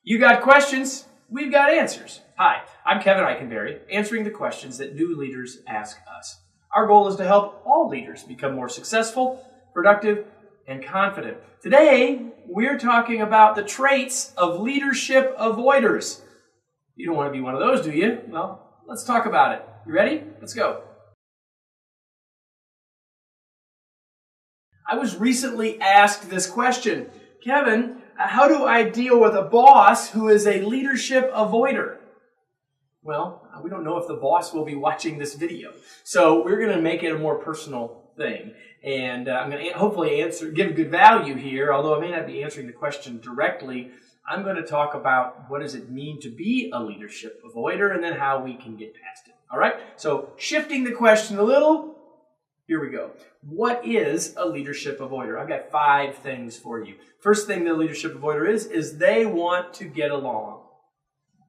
You got questions, we've got answers. Hi, I'm Kevin Eikenberry, answering the questions that new leaders ask us. Our goal is to help all leaders become more successful, productive, and confident. Today, we're talking about the traits of leadership avoiders. You don't want to be one of those, do you? Well, let's talk about it. You ready? Let's go. I was recently asked this question, Kevin, how do I deal with a boss who is a leadership avoider? Well, we don't know if the boss will be watching this video, so we're going to make it a more personal thing. And I'm going to hopefully give good value here, although I may not be answering the question directly. I'm going to talk about what does it mean to be a leadership avoider and then how we can get past it. All right? So shifting the question a little, here we go. What is a leadership avoider? I've got 5 things for you. First thing the leadership avoider is they want to get along.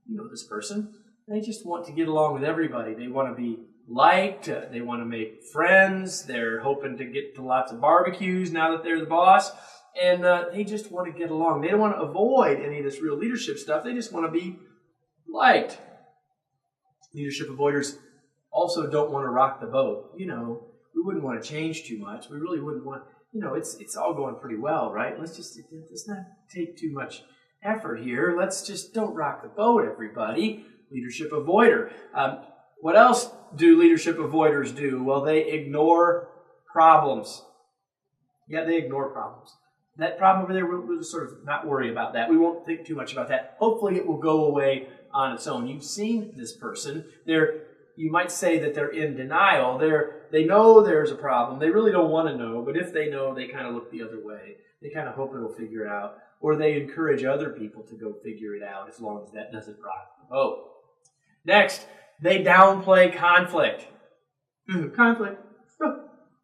You know this person. They just want to get along with everybody. They want to be liked. They want to make friends. They're hoping to get to lots of barbecues now that they're the boss. And they just want to get along. They don't want to avoid any of this real leadership stuff. They just want to be liked. Leadership avoiders also don't want to rock the boat. You know, we wouldn't want to change too much. We really wouldn't want, you know, it's all going pretty well, right? Let's not take too much effort here. Let's just don't rock the boat, everybody. Leadership avoider. What else do leadership avoiders do? Well, they ignore problems. Yeah, they ignore problems. That problem over there, we'll just sort of not worry about that. We won't think too much about that. Hopefully it will go away on its own. You've seen this person. You might say that they're in denial. They know there's a problem. They really don't want to know, but if they know, they kind of look the other way. They kind of hope it'll figure it out. Or they encourage other people to go figure it out as long as that doesn't rock the boat. Next, they downplay conflict. Conflict.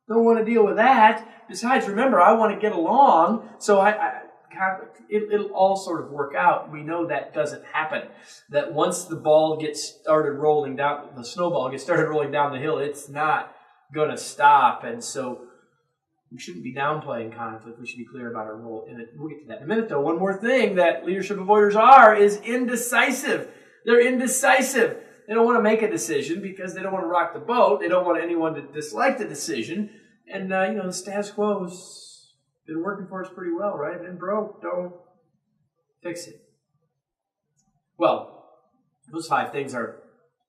Don't want to deal with that. Besides, remember, I want to get along, so it'll all sort of work out. We know that doesn't happen. That once the ball gets started rolling down, the snowball gets started rolling down the hill, it's not going to stop. And so we shouldn't be downplaying conflict. We should be clear about our role in it. We'll get to that in a minute, though. One more thing that leadership avoiders are is indecisive. They're indecisive. They don't want to make a decision because they don't want to rock the boat. They don't want anyone to dislike the decision. And, the status quo's been working for us pretty well, right? Been broke. Don't fix it. Well, those 5 things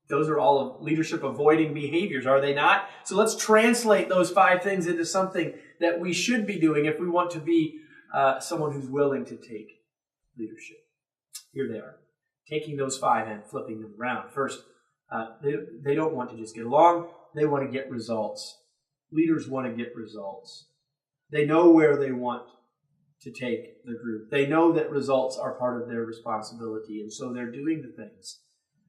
those are all of leadership avoiding behaviors, are they not? So let's translate those 5 things into something that we should be doing if we want to be someone who's willing to take leadership. Here they are. Taking those 5 and flipping them around. First, they don't want to just get along. They want to get results. Leaders want to get results. They know where they want to take the group. They know that results are part of their responsibility, and so they're doing the things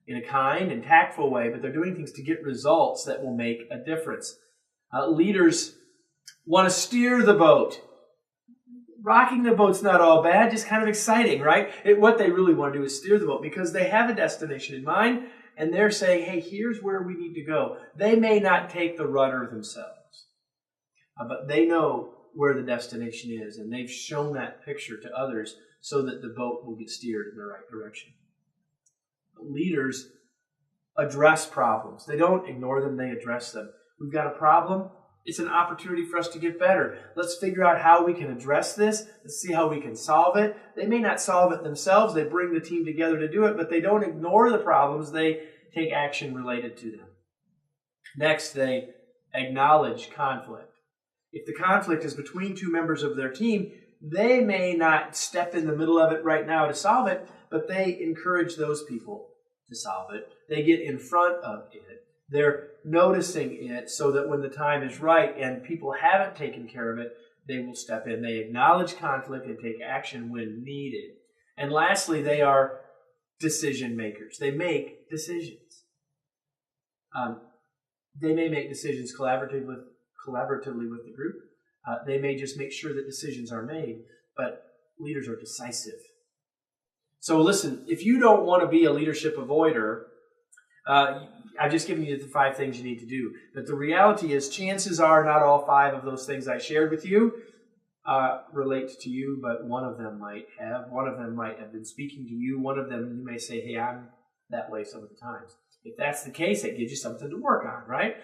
in a kind and tactful way, but they're doing things to get results that will make a difference. Leaders want to steer the boat. Rocking the boat's not all bad, just kind of exciting, right? What they really want to do is steer the boat because they have a destination in mind, and they're saying, hey, here's where we need to go. They may not take the rudder themselves, but they know where the destination is, and they've shown that picture to others so that the boat will get steered in the right direction. Leaders address problems. They don't ignore them, they address them. We've got a problem. It's an opportunity for us to get better. Let's figure out how we can address this. Let's see how we can solve it. They may not solve it themselves. They bring the team together to do it, but they don't ignore the problems. They take action related to them. Next, they acknowledge conflict. If the conflict is between 2 members of their team, they may not step in the middle of it right now to solve it, but they encourage those people to solve it. They get in front of it. They're noticing it so that when the time is right and people haven't taken care of it, they will step in. They acknowledge conflict and take action when needed. And lastly, they are decision makers. They make decisions. They may make decisions collaboratively with the group. They may just make sure that decisions are made, but leaders are decisive. So listen, if you don't want to be a leadership avoider, I've just given you the 5 things you need to do. But the reality is, chances are not all 5 of those things I shared with you relate to you, but one of them might have. One of them might have been speaking to you. One of them, you may say, hey, I'm that way some of the times. If that's the case, it gives you something to work on, right?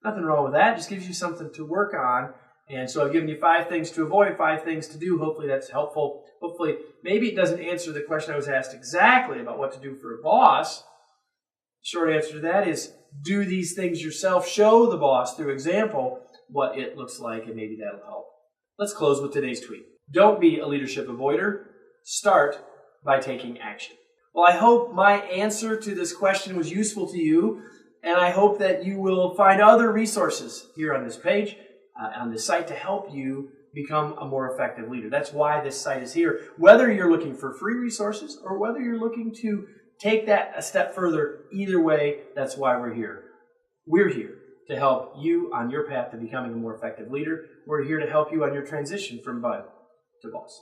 Nothing wrong with that. It just gives you something to work on. And so I've given you 5 things to avoid, 5 things to do. Hopefully that's helpful. Hopefully, maybe it doesn't answer the question I was asked exactly about what to do for a boss. Short answer to that is do these things yourself. Show the boss through example what it looks like, and maybe that'll help. Let's close with today's tweet. Don't be a leadership avoider. Start by taking action. Well, I hope my answer to this question was useful to you, and I hope that you will find other resources here on this page, on this site, to help you become a more effective leader. That's why this site is here. Whether you're looking for free resources or whether you're looking to take that a step further, either way, that's why we're here. We're here to help you on your path to becoming a more effective leader. We're here to help you on your transition from bud to boss.